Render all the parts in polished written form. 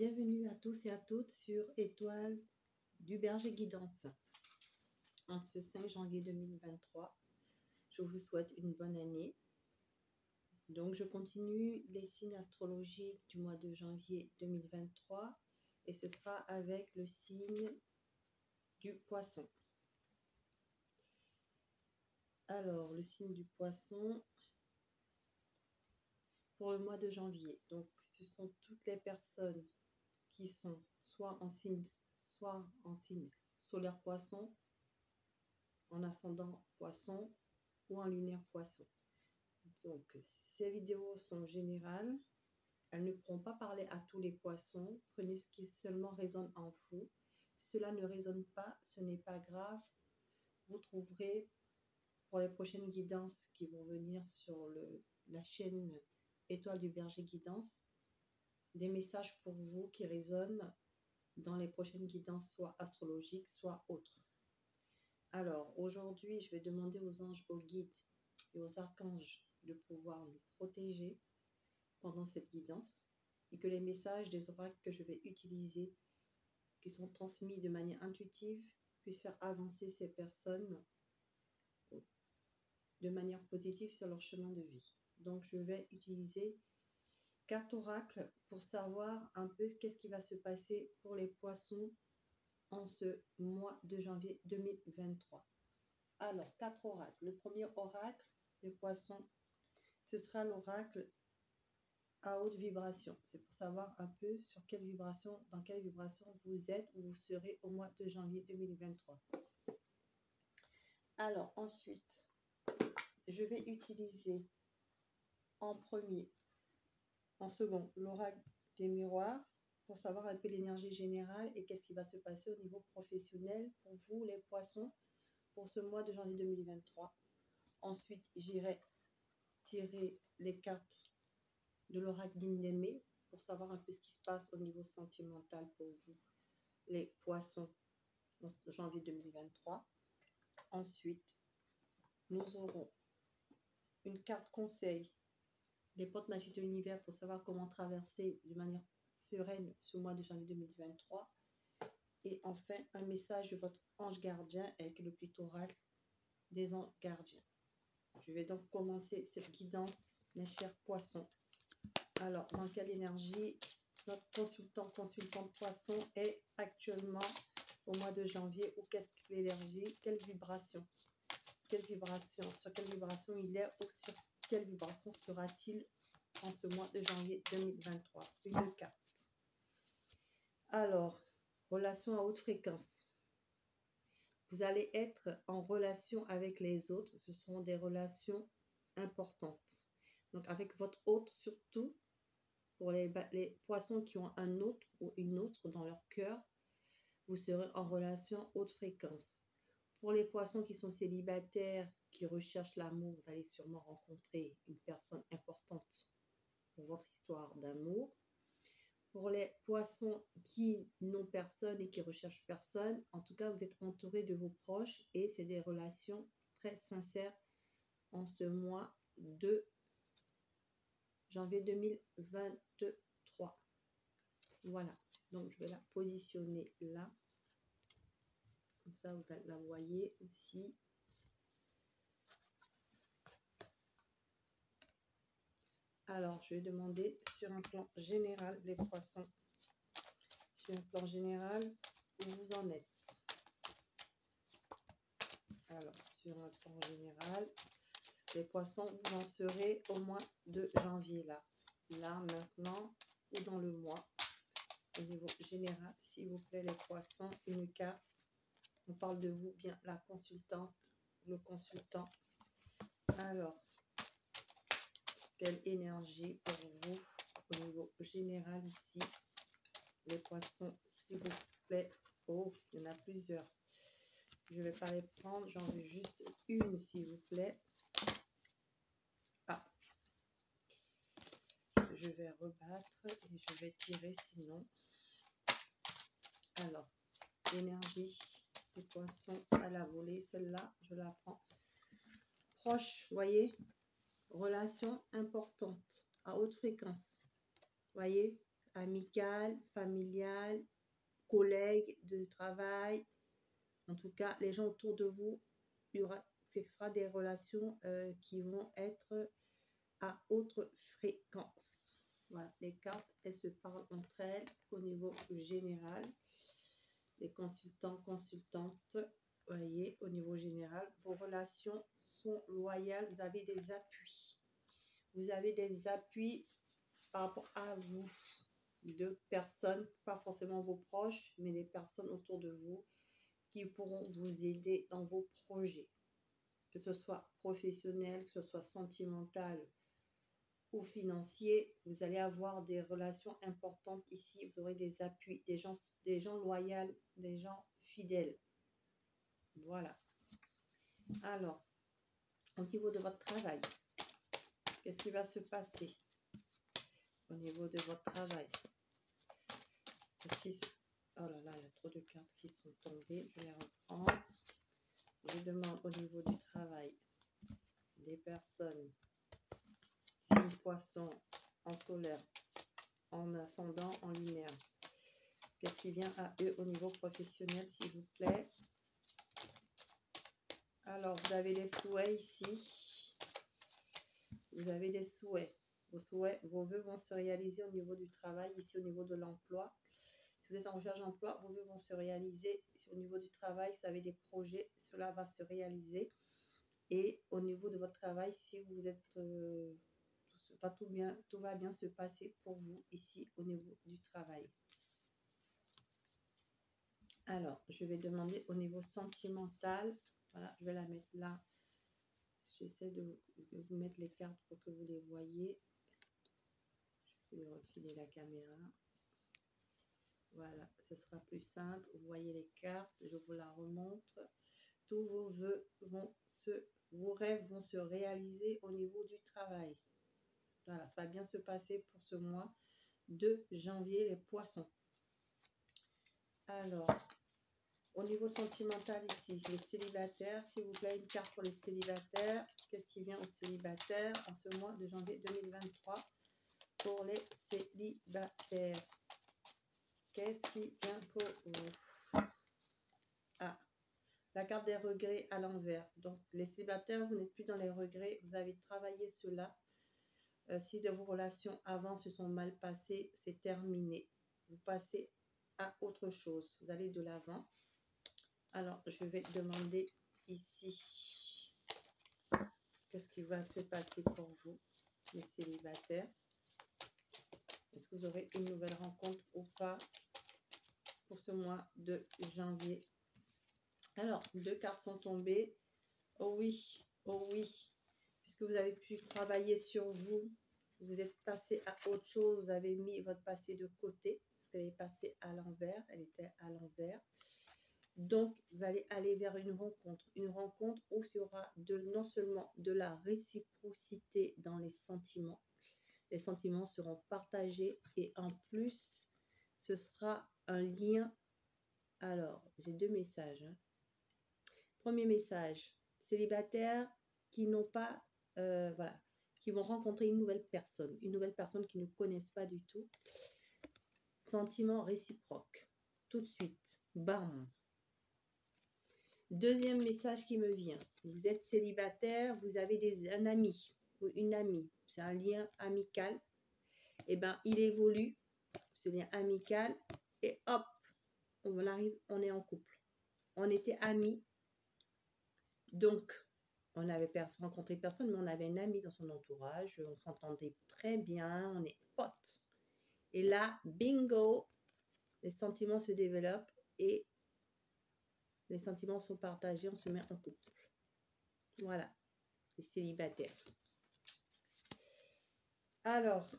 Bienvenue à tous et à toutes sur Étoile du Berger Guidance. En ce 5 janvier 2023, je vous souhaite une bonne année. Donc, je continue les signes astrologiques du mois de janvier 2023 et ce sera avec le signe du Poisson. Alors, le signe du Poisson pour le mois de janvier. Donc, ce sont toutes les personnes qui sont soit en signe solaire Poisson, en ascendant Poisson ou en lunaire Poisson. Donc, ces vidéos sont générales. Elles ne pourront pas parler à tous les poissons. Prenez ce qui seulement résonne en vous. Si cela ne résonne pas, ce n'est pas grave. Vous trouverez pour les prochaines guidances qui vont venir sur la chaîne Étoile du Berger Guidance, des messages pour vous qui résonnent dans les prochaines guidances, soit astrologiques, soit autres. Alors, aujourd'hui, je vais demander aux anges, aux guides et aux archanges de pouvoir nous protéger pendant cette guidance et que les messages des oracles que je vais utiliser, qui sont transmis de manière intuitive, puissent faire avancer ces personnes de manière positive sur leur chemin de vie. Donc, je vais utiliser 4 oracles pour savoir un peu qu'est-ce qui va se passer pour les poissons en ce mois de janvier 2023. Alors, 4 oracles. Le premier oracle, les poissons, ce sera l'oracle à haute vibration. C'est pour savoir un peu sur quelle vibration, dans quelle vibration vous êtes ou vous serez au mois de janvier 2023. Alors, ensuite, je vais utiliser en premier, en second, l'oracle des miroirs pour savoir un peu l'énergie générale et qu'est-ce qui va se passer au niveau professionnel pour vous, les poissons, pour ce mois de janvier 2023. Ensuite, j'irai tirer les cartes de l'oracle d'Indémé pour savoir un peu ce qui se passe au niveau sentimental pour vous, les poissons, en janvier 2023. Ensuite, nous aurons une carte conseil des portes magiques de l'univers pour savoir comment traverser de manière sereine ce mois de janvier 2023. Et enfin, un message de votre ange gardien avec le oracle des anges gardiens. Je vais donc commencer cette guidance, mes chers poissons. Alors, dans quelle énergie notre consultant poisson est actuellement au mois de janvier, ou qu'est-ce que l'énergie, quelle vibration, sur quelle vibration il est, ou sur quelle vibration sera-t-il en ce mois de janvier 2023. Une carte. Alors, relation à haute fréquence. Vous allez être en relation avec les autres. Ce sont des relations importantes. Donc, avec votre hôte surtout, pour les poissons qui ont un autre ou une autre dans leur cœur, vous serez en relation haute fréquence. Pour les poissons qui sont célibataires, qui recherchent l'amour, vous allez sûrement rencontrer une personne importante pour votre histoire d'amour. Pour les poissons qui n'ont personne et qui recherchent personne, en tout cas, vous êtes entouré de vos proches et c'est des relations très sincères en ce mois de janvier 2023. Voilà, donc je vais la positionner là. Comme ça, vous la voyez aussi. Alors, je vais demander sur un plan général, les poissons, sur un plan général, où vous en êtes. Alors, sur un plan général, les poissons, vous en serez au mois de janvier, là. Là, maintenant, ou dans le mois. Au niveau général, s'il vous plaît, les poissons, une carte. On parle de vous, bien la consultante, le consultant. Alors, quelle énergie pour vous au niveau général ici, les poissons, s'il vous plaît. Oh, il y en a plusieurs. Je ne vais pas les prendre, j'en veux juste une, s'il vous plaît. Ah, je vais rebattre et je vais tirer sinon. Alors, l'énergie des poissons à la volée, celle-là, je la prends. Proche, voyez, relation importante, à haute fréquence. Voyez, amicales, familiales, collègues de travail. En tout cas, les gens autour de vous, ce sera des relations qui vont être à haute fréquence. Voilà, les cartes, elles se parlent entre elles au niveau général. Les consultants, consultantes, voyez, au niveau général, vos relations sont loyales, vous avez des appuis. Vous avez des appuis par rapport à vous, de personnes, pas forcément vos proches, mais des personnes autour de vous qui pourront vous aider dans vos projets, que ce soit professionnel, que ce soit sentimental ou financier. Vous allez avoir des relations importantes ici, vous aurez des appuis, des gens loyaux, des gens fidèles. Voilà. Alors, au niveau de votre travail, qu'est-ce qui va se passer au niveau de votre travail? Oh là là, il y a trop de cartes qui sont tombées. Je les reprends. Je demande au niveau du travail des personnes, signe poisson, en solaire, en ascendant, en lunaire. Qu'est-ce qui vient à eux au niveau professionnel, s'il vous plaît? Alors, vous avez des souhaits ici. Vous avez des souhaits. Vos vœux vont se réaliser au niveau du travail, ici au niveau de l'emploi. Si vous êtes en recherche d'emploi, vos vœux vont se réaliser. Au niveau du travail, si vous avez des projets, cela va se réaliser. Et au niveau de votre travail, si vous êtes... tout va bien se passer pour vous ici au niveau du travail. Alors, je vais demander au niveau sentimental. Voilà, je vais la mettre là. J'essaie de vous mettre les cartes pour que vous les voyez. Je vais refiler la caméra. Voilà, ce sera plus simple. Vous voyez les cartes, je vous la remontre. Tous vos vœux vos rêves vont se réaliser au niveau du travail. Voilà, ça va bien se passer pour ce mois de janvier, les poissons. Alors, au niveau sentimental ici, les célibataires, s'il vous plaît, une carte pour les célibataires. Qu'est-ce qui vient aux célibataires en ce mois de janvier 2023 pour les célibataires? Qu'est-ce qui vient pour vous? Ah, la carte des regrets à l'envers. Donc, les célibataires, vous n'êtes plus dans les regrets. Vous avez travaillé cela. Si de vos relations avant se sont mal passées, c'est terminé. Vous passez à autre chose. Vous allez de l'avant. Alors, je vais demander ici, qu'est-ce qui va se passer pour vous, les célibataires? Est-ce que vous aurez une nouvelle rencontre ou pas pour ce mois de janvier? Alors, 2 cartes sont tombées. Oh oui, oh oui. Puisque vous avez pu travailler sur vous, vous êtes passé à autre chose, vous avez mis votre passé de côté, parce qu'elle est passée à l'envers, elle était à l'envers. Donc, vous allez aller vers une rencontre où il y aura non seulement de la réciprocité dans les sentiments seront partagés et en plus, ce sera un lien. Alors, j'ai 2 messages. Premier message, célibataires qui n'ont pas, voilà, qui vont rencontrer une nouvelle personne qu'ils ne connaissent pas du tout. Sentiment réciproque, tout de suite, bam. Deuxième message qui me vient, vous êtes célibataire, vous avez un ami ou une amie, c'est un lien amical, et bien il évolue, ce lien amical, et hop, on arrive, on est en couple. On était amis, donc on n'avait rencontré personne, mais on avait un ami dans son entourage, on s'entendait très bien, on est potes. Et là, bingo, les sentiments se développent et les sentiments sont partagés, on se met en couple. Voilà, les célibataires. Alors,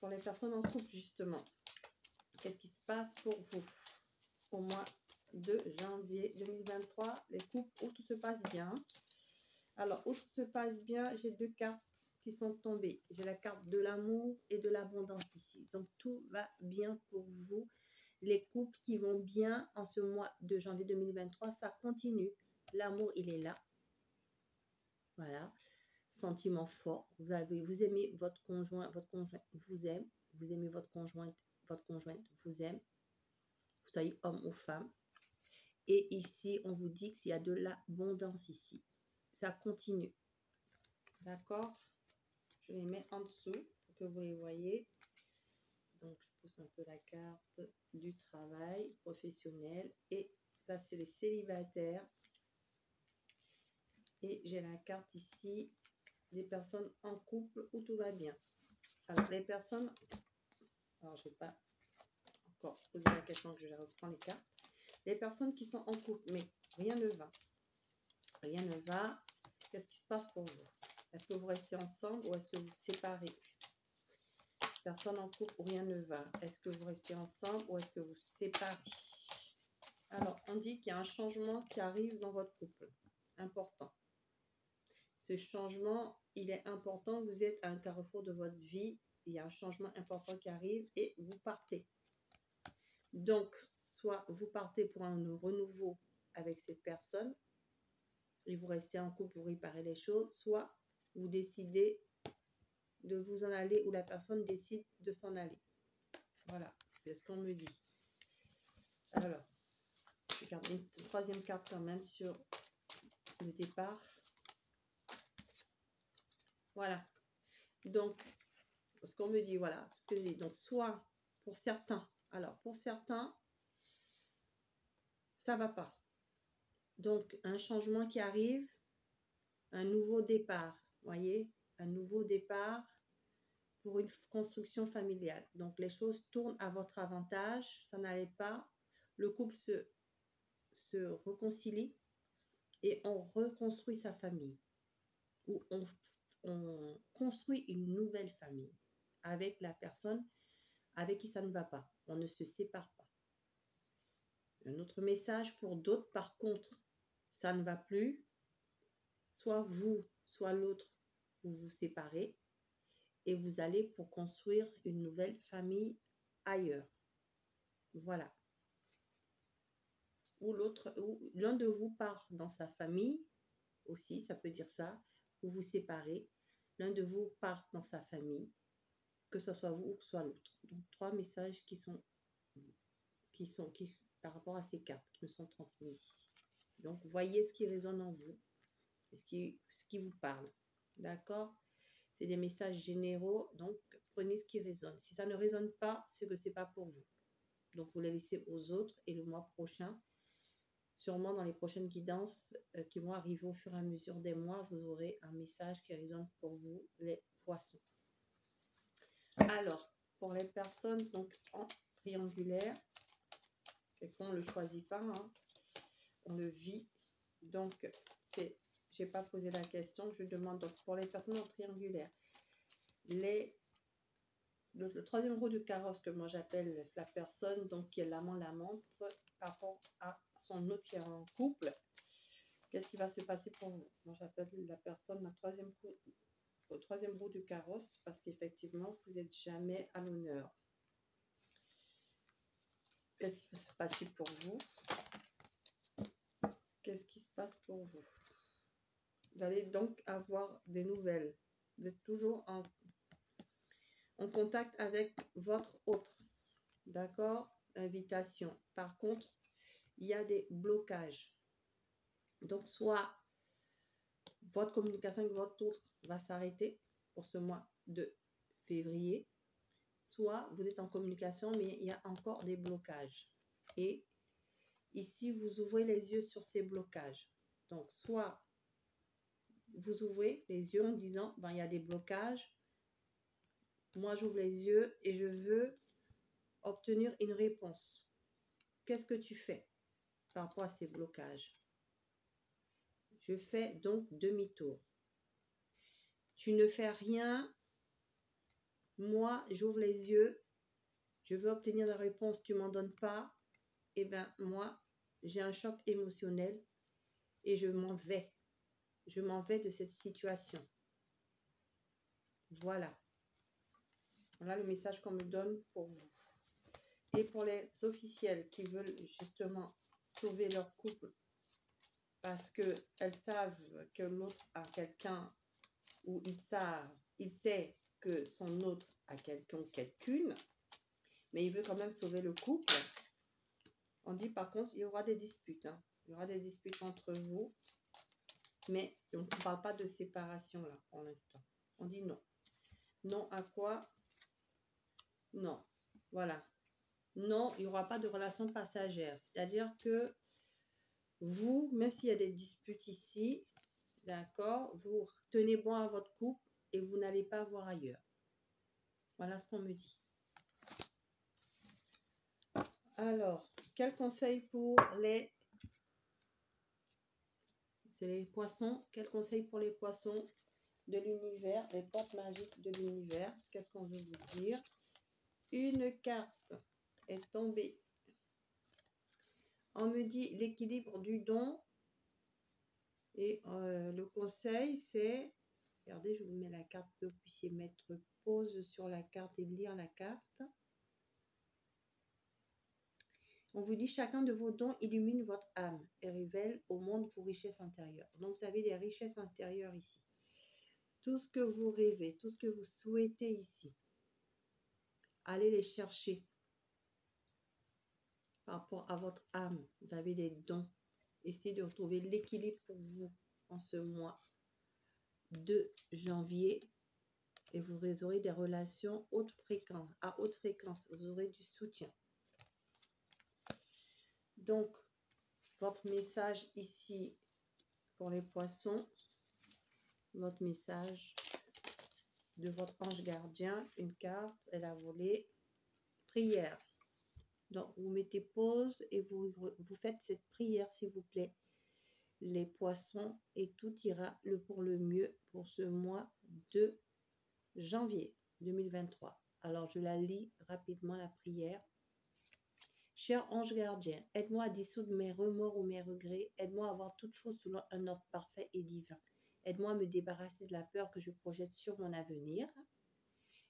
pour les personnes en couple, justement, qu'est-ce qui se passe pour vous au mois de janvier 2023? Les couples où tout se passe bien. Alors, où tout se passe bien, j'ai 2 cartes qui sont tombées. J'ai la carte de l'amour et de l'abondance ici. Donc, tout va bien pour vous. Les couples qui vont bien en ce mois de janvier 2023, ça continue. L'amour, il est là. Voilà. sentiment fort. Vous aimez votre conjoint vous aime. Vous aimez votre conjointe vous aime. Vous soyez homme ou femme. Et ici, on vous dit qu'il y a de l'abondance ici. Ça continue. D'accord? Je les mets en dessous pour que vous les voyez. Donc, je pousse un peu la carte du travail professionnel. Et ça, c'est les célibataires. Et j'ai la carte ici des personnes en couple où tout va bien. Alors, les personnes... Alors, je ne vais pas encore poser la question, que je reprends les cartes. Les personnes qui sont en couple, mais rien ne va. Rien ne va. Qu'est-ce qui se passe pour vous? Est-ce que vous restez ensemble ou est-ce que vous vous séparez? Personne en couple où rien ne va. Est-ce que vous restez ensemble ou est-ce que vous vous séparez? Alors, on dit qu'il y a un changement qui arrive dans votre couple. Important. Ce changement, il est important. Vous êtes à un carrefour de votre vie. Il y a un changement important qui arrive et vous partez. Donc, soit vous partez pour un renouveau avec cette personne et vous restez en couple pour réparer les choses, soit vous décidez de vous en aller ou la personne décide de s'en aller. Voilà, c'est ce qu'on me dit. Alors, je garde une troisième carte quand même sur le départ. Voilà. Donc, ce qu'on me dit, voilà. Ce que je dis. Donc, soit pour certains, alors pour certains, ça va pas. Donc, un changement qui arrive, un nouveau départ, voyez, un nouveau départ pour une construction familiale. Donc, les choses tournent à votre avantage, ça n'allait pas. Le couple se réconcilie et on reconstruit sa famille. Ou on construit une nouvelle famille avec la personne avec qui ça ne va pas. On ne se sépare pas. Un autre message pour d'autres, par contre, ça ne va plus. Soit vous, soit l'autre, vous vous séparez et vous allez pour construire une nouvelle famille ailleurs. Voilà. Ou l'un de vous part dans sa famille aussi, ça peut dire ça. Vous vous séparez. L'un de vous part dans sa famille, que ce soit vous ou que ce soit l'autre. Donc, 3 messages qui par rapport à ces cartes qui me sont transmises ici. Donc, voyez ce qui résonne en vous, ce qui vous parle. D'accord? C'est des messages généraux, donc prenez ce qui résonne. Si ça ne résonne pas, c'est que ce n'est pas pour vous. Donc, vous les laissez aux autres et le mois prochain, sûrement dans les prochaines guidances qui vont arriver au fur et à mesure des mois, vous aurez un message qui résonne pour vous, les poissons. Alors, pour les personnes donc en triangulaire, quelqu'un ne le choisit pas, hein, on le vit. Donc, j'ai pas posé la question, je demande donc pour les personnes en triangulaire, le troisième roue du carrosse que moi j'appelle la personne donc qui est l'amant-l'amante par rapport à son autre qui est en couple, qu'est-ce qui va se passer pour vous? Moi j'appelle la personne au troisième roue du carrosse parce qu'effectivement vous n'êtes jamais à l'honneur. Qu'est-ce qui va se passer pour vous? Qu'est-ce qui se passe pour vous? Vous allez donc avoir des nouvelles. Vous êtes toujours en contact avec votre autre. D'accord? Invitation. Par contre, il y a des blocages. Donc, soit votre communication avec votre autre va s'arrêter pour ce mois de février, soit vous êtes en communication, mais il y a encore des blocages. Et ici, vous ouvrez les yeux sur ces blocages. Donc, soit vous ouvrez les yeux en disant, ben, il y a des blocages. Moi, j'ouvre les yeux et je veux obtenir une réponse. Qu'est-ce que tu fais par rapport à ces blocages? Je fais donc demi-tour. Tu ne fais rien. Moi, j'ouvre les yeux. Je veux obtenir la réponse. Tu ne m'en donnes pas. Eh bien, moi, j'ai un choc émotionnel et je m'en vais. Je m'en vais de cette situation. Voilà. Voilà le message qu'on me donne pour vous. Et pour les officiels qui veulent justement sauver leur couple parce qu'elles savent que l'autre a quelqu'un où il sait que son autre a quelqu'une, mais il veut quand même sauver le couple. On dit par contre, il y aura des disputes. Hein. Il y aura des disputes entre vous, mais on ne parle pas de séparation là pour l'instant. On dit non. Non à quoi? Non. Voilà. Non, il n'y aura pas de relation passagère. C'est-à-dire que vous, même s'il y a des disputes ici, d'accord, vous tenez bon à votre couple et vous n'allez pas voir ailleurs. Voilà ce qu'on me dit. Alors, quel conseil pour les poissons? Quel conseil pour les poissons de l'univers, les portes magiques de l'univers? Qu'est-ce qu'on veut vous dire? Une carte est tombée. On me dit l'équilibre du don. Et le conseil, c'est... Regardez, je vous mets la carte, que vous puissiez mettre pause sur la carte et lire la carte. On vous dit, chacun de vos dons illumine votre âme et révèle au monde vos richesses intérieures. Donc, vous avez des richesses intérieures ici. Tout ce que vous rêvez, tout ce que vous souhaitez ici, allez les chercher par rapport à votre âme. Vous avez des dons. Essayez de retrouver l'équilibre pour vous en ce mois de janvier. Et vous aurez des relations à haute fréquence. Vous aurez du soutien. Donc, votre message ici pour les poissons, votre message de votre ange gardien, une carte, elle a volé, prière. Donc, vous mettez pause et vous faites cette prière, s'il vous plaît, les poissons, et tout ira pour le mieux pour ce mois de janvier 2023. Alors, je la lis rapidement, la prière. Cher ange gardien, aide-moi à dissoudre mes remords ou mes regrets. Aide-moi à voir toutes choses selon un ordre parfait et divin. Aide-moi à me débarrasser de la peur que je projette sur mon avenir.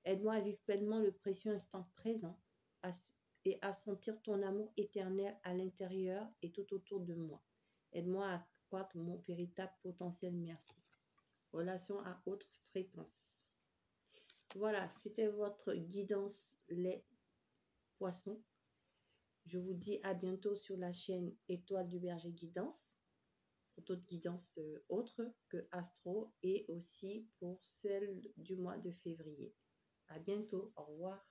Aide-moi à vivre pleinement le précieux instant présent et à sentir ton amour éternel à l'intérieur et tout autour de moi. Aide-moi à accroître mon véritable potentiel. Merci. Relation à haute fréquence. Voilà, c'était votre guidance, les poissons. Je vous dis à bientôt sur la chaîne Étoile du Berger Guidance, pour d'autres guidances autres que Astro, et aussi pour celle du mois de février. À bientôt, au revoir.